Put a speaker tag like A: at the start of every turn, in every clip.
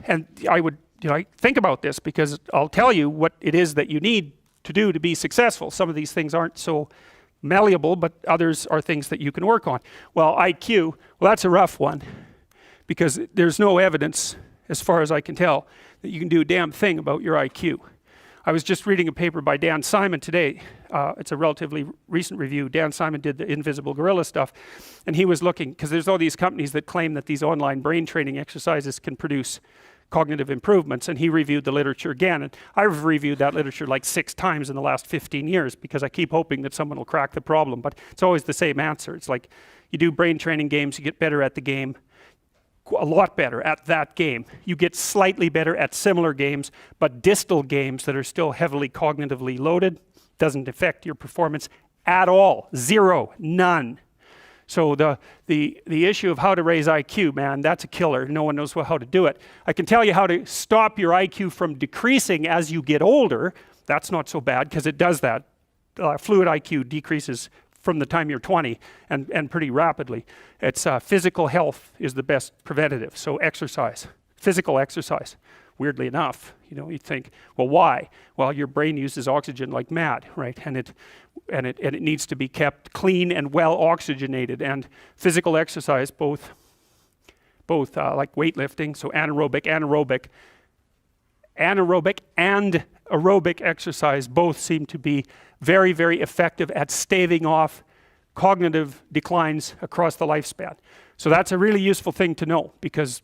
A: And I would think about this, because I'll tell you what it is that you need to do to be successful. Some of these things aren't so malleable, but others are things that you can work on. Well, IQ, well, that's a rough one, because there's no evidence, as far as I can tell, that you can do a damn thing about your IQ. I was just reading a paper by Dan Simon today. It's a relatively recent review. Dan Simon did the invisible gorilla stuff, and he was looking, because there's all these companies that claim that these online brain training exercises can produce cognitive improvements, and he reviewed the literature again. And I've reviewed that literature like 6 times in the last 15 years, because I keep hoping that someone will crack the problem, but it's always the same answer. It's like, you do brain training games, you get better at the game, a lot better at that game. You get slightly better at similar games, but distal games that are still heavily cognitively loaded doesn't affect your performance at all. Zero, none. So the issue of how to raise IQ, man, that's a killer. No one knows how to do it. I can tell you how to stop your IQ from decreasing as you get older. That's not so bad, because it does that. Fluid IQ decreases from the time you're 20 and pretty rapidly. It's physical health is the best preventative. So exercise, physical exercise. Weirdly enough, you think, well, why? Well, your brain uses oxygen like mad, right? And it needs to be kept clean and well oxygenated. And physical exercise, both like weightlifting, so anaerobic and aerobic exercise, both seem to be very, very effective at staving off cognitive declines across the lifespan. So that's a really useful thing to know, because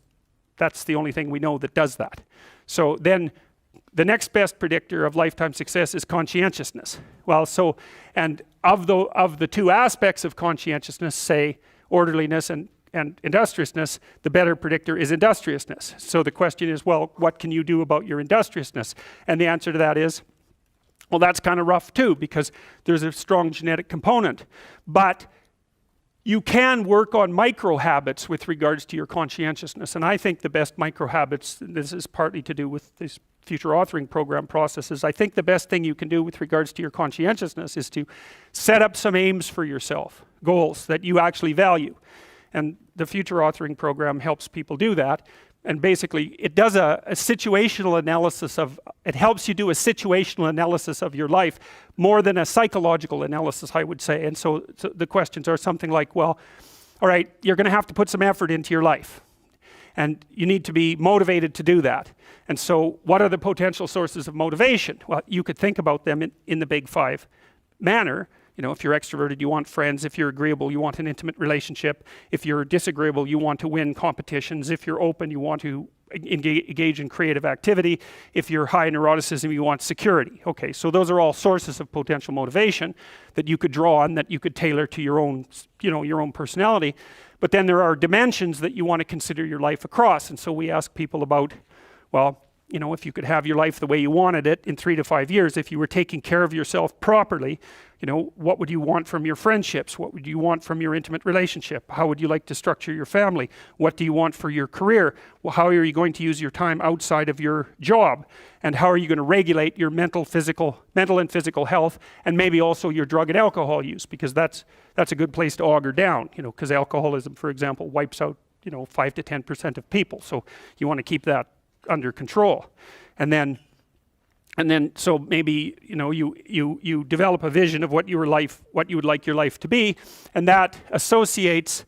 A: that's the only thing we know that does that. So then the next best predictor of lifetime success is conscientiousness. Well, so, and of the 2 aspects of conscientiousness, say orderliness and industriousness, the better predictor is industriousness. So the question is, well, what can you do about your industriousness? And the answer to that is, well, that's kind of rough too, because there's a strong genetic component. But you can work on micro habits with regards to your conscientiousness. And I think the best micro habits, this is partly to do with this future authoring program processes, I think the best thing you can do with regards to your conscientiousness is to set up some aims for yourself, goals that you actually value. And the future authoring program helps people do that. And basically, it does a situational analysis it helps you do a situational analysis of your life more than a psychological analysis, I would say. And so the questions are something like, well, all right, you're going to have to put some effort into your life. And you need to be motivated to do that. And so what are the potential sources of motivation? Well, you could think about them in the big 5 manner. If you're extroverted, you want friends. If you're agreeable, you want an intimate relationship. If you're disagreeable, you want to win competitions. If you're open, you want to engage in creative activity. If you're high in neuroticism, you want security. Okay, so those are all sources of potential motivation that you could draw on, that you could tailor to your own, your own personality. But then there are dimensions that you want to consider your life across. And so we ask people about, well, if you could have your life the way you wanted it in 3 to 5 years, if you were taking care of yourself properly, what would you want from your friendships? What would you want from your intimate relationship? How would you like to structure your family? What do you want for your career? Well, how are you going to use your time outside of your job? And how are you going to regulate your mental and physical health, and maybe also your drug and alcohol use? Because that's a good place to auger down, because alcoholism, for example, wipes out, 5 to 10% of people. So you want to keep that under control. And then so maybe you develop a vision of what you would like your life to be, and that associates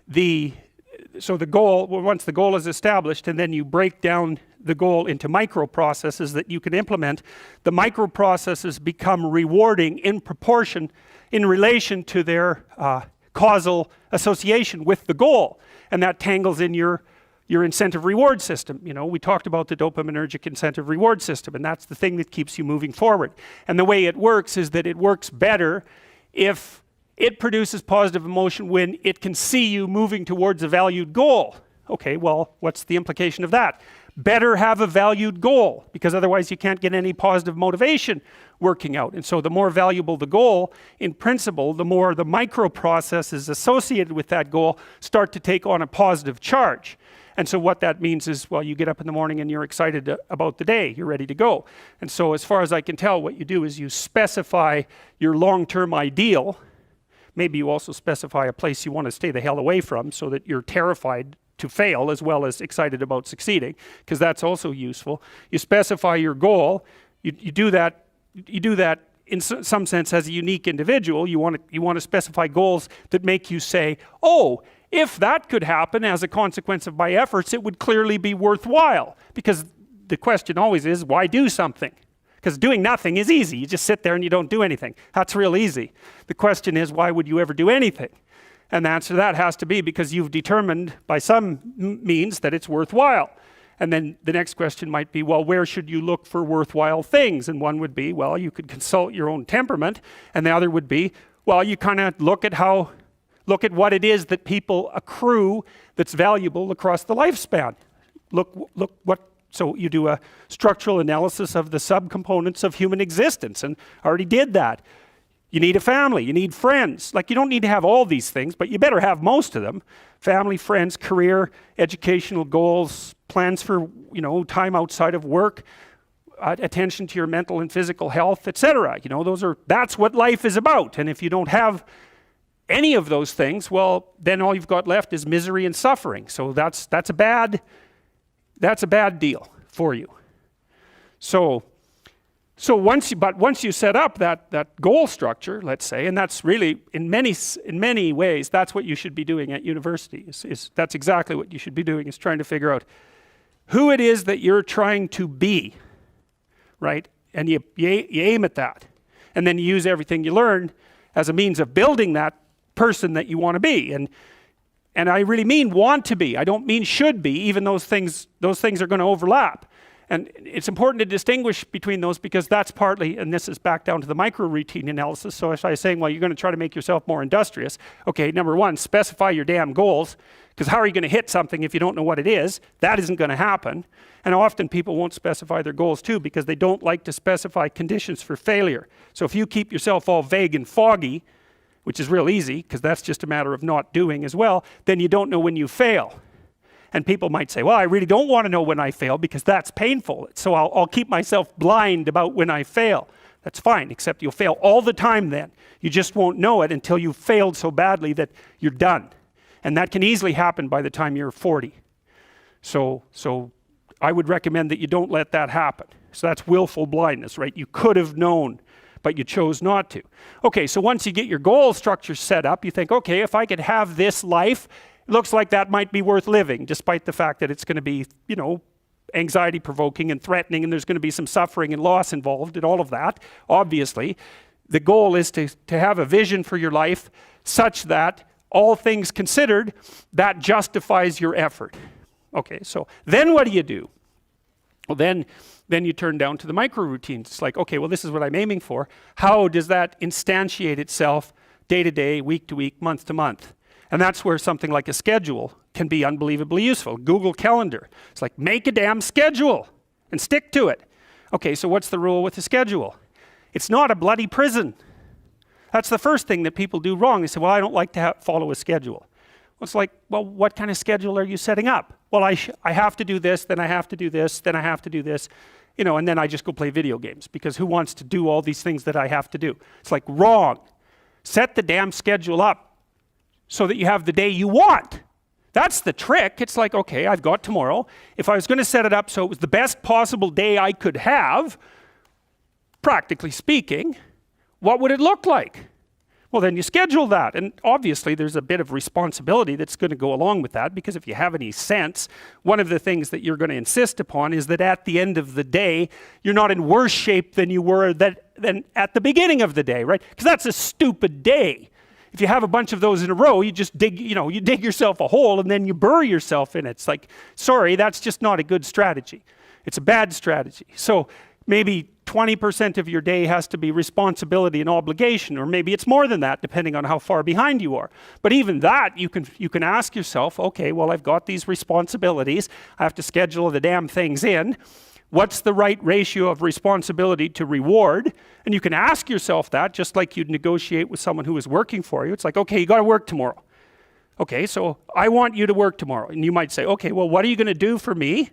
A: the goal. Well, once the goal is established, and then you break down the goal into micro processes that you can implement. The micro processes become rewarding in proportion, in relation to their causal association with the goal, and that tangles in your incentive reward system. We talked about the dopaminergic incentive reward system, and that's the thing that keeps you moving forward. And the way it works is that it works better if it produces positive emotion when it can see you moving towards a valued goal. Okay, well, what's the implication of that? Better have a valued goal, because otherwise you can't get any positive motivation working out. And so the more valuable the goal, in principle, the more the micro processes associated with that goal start to take on a positive charge. And so what that means is, well, you get up in the morning and you're excited about the day, you're ready to go. And so as far as I can tell, what you do is you specify your long-term ideal. Maybe you also specify a place you want to stay the hell away from, so that you're terrified to fail as well as excited about succeeding, because that's also useful. You specify your goal. You do that in some sense as a unique individual. You want to specify goals that make you say, oh, if that could happen as a consequence of my efforts, it would clearly be worthwhile. Because the question always is, why do something? Because doing nothing is easy. You just sit there and you don't do anything. That's real easy. The question is, why would you ever do anything? And the answer to that has to be because you've determined by some means that it's worthwhile. And then the next question might be, well, where should you look for worthwhile things? And one would be, well, you could consult your own temperament. And the other would be, well, you kind of look at what it is that people accrue that's valuable across the lifespan. So you do a structural analysis of the subcomponents of human existence, and I already did that. You need a family, you need friends. Like, you don't need to have all these things, but you better have most of them. Family, friends, career, educational goals, plans for, time outside of work, attention to your mental and physical health, etc. That's what life is about. And if you don't have any of those things, well, then all you've got left is misery and suffering. So that's a bad deal for you. So once you set up that goal structure, let's say, and that's really in many ways that's what you should be doing at university. That's exactly what you should be doing, is trying to figure out who it is that you're trying to be, right? And you aim at that, and then you use everything you learn as a means of building that person that you want to be. And I really mean want to be. I don't mean should be, even those things are going to overlap. And it's important to distinguish between those, because that's partly, and this is back down to the micro-routine analysis. So as I was saying, well, you're going to try to make yourself more industrious. Okay, number one, specify your damn goals, because how are you going to hit something if you don't know what it is? That isn't going to happen. And often people won't specify their goals too, because they don't like to specify conditions for failure. So if you keep yourself all vague and foggy, which is real easy, because that's just a matter of not doing as well, then you don't know when you fail. And people might say, well, I really don't want to know when I fail because that's painful. So I'll keep myself blind about when I fail. That's fine, except you'll fail all the time then. You just won't know it until you've failed so badly that you're done. And that can easily happen by the time you're 40. So I would recommend that you don't let that happen. So that's willful blindness, right? You could have known, but you chose not to. Okay, so once you get your goal structure set up, you think, okay, if I could have this life, it looks like that might be worth living, despite the fact that it's going to be, anxiety provoking and threatening, and there's going to be some suffering and loss involved and all of that. Obviously, the goal is to have a vision for your life such that, all things considered, that justifies your effort. Okay, so then what do? Well, then you turn down to the micro routines. It's like, okay, well, this is what I'm aiming for. How does that instantiate itself day to day, week to week, month to month? And that's where something like a schedule can be unbelievably useful. Google Calendar. It's like, make a damn schedule and stick to it. Okay, so what's the rule with the schedule? It's not a bloody prison. That's the first thing that people do wrong. They say, well, I don't like to follow a schedule. Well, it's like, well, what kind of schedule are you setting up? Well, I have to do this, then I have to do this, then I have to do this, and then I just go play video games, because who wants to do all these things that I have to do? It's like, wrong. Set the damn schedule up so that you have the day you want. That's the trick. It's like, okay, I've got tomorrow. If I was going to set it up so it was the best possible day I could have, practically speaking, what would it look like? Well, then you schedule that. And obviously there's a bit of responsibility that's going to go along with that, because if you have any sense, one of the things that you're going to insist upon is that at the end of the day, you're not in worse shape than you were than at the beginning of the day, right? Because that's a stupid day. If you have a bunch of those in a row, you just dig yourself a hole and then you bury yourself in it. It's like, sorry, that's just not a good strategy. It's a bad strategy. So maybe 20% of your day has to be responsibility and obligation, or maybe it's more than that, depending on how far behind you are. But even that, you can ask yourself, okay, well, I've got these responsibilities. I have to schedule the damn things in. What's the right ratio of responsibility to reward? And you can ask yourself that, just like you'd negotiate with someone who is working for you. It's like, okay, you got to work tomorrow. Okay, so I want you to work tomorrow. And you might say, okay, well, what are you going to do for me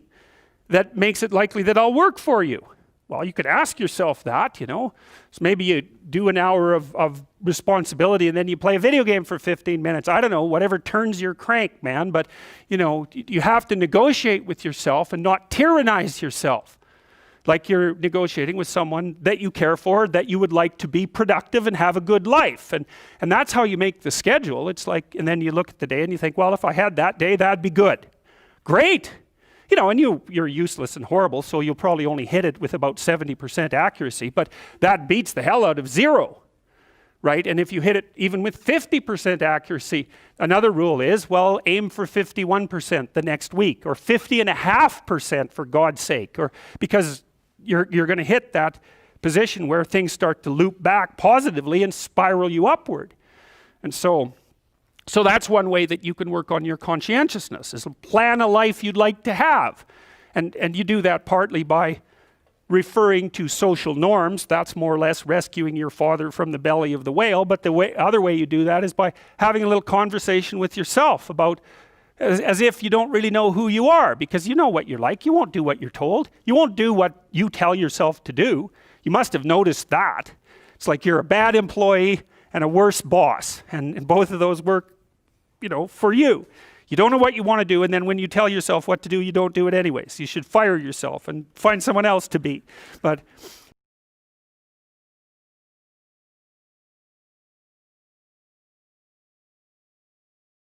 A: that makes it likely that I'll work for you? Well, you could ask yourself that, you know. So maybe you do an hour of responsibility and then you play a video game for 15 minutes. I don't know, whatever turns your crank, man. But, you know, you have to negotiate with yourself and not tyrannize yourself. Like you're negotiating with someone that you care for, that you would like to be productive and have a good life. And that's how you make the schedule. It's like, and then you look at the day and you think, well, if I had that day, that'd be good. Great. You know, and you're useless and horrible, so you'll probably only hit it with about 70% accuracy, but that beats the hell out of 0, right? And if you hit it even with 50% accuracy, another rule is, well, aim for 51% the next week, or 50.5% for God's sake, or because you're going to hit that position where things start to loop back positively and spiral you upward. And so that's one way that you can work on your conscientiousness, is plan a life you'd like to have. And you do that partly by referring to social norms. That's more or less rescuing your father from the belly of the whale. But the other way you do that is by having a little conversation with yourself about, as if you don't really know who you are, because you know what you're like. You won't do what you're told. You won't do what you tell yourself to do. You must have noticed that. It's like you're a bad employee and a worse boss. And both of those work, you know, for you. You don't know what you want to do, and then when you tell yourself what to do, you don't do it anyways. You should fire yourself and find someone else to be. But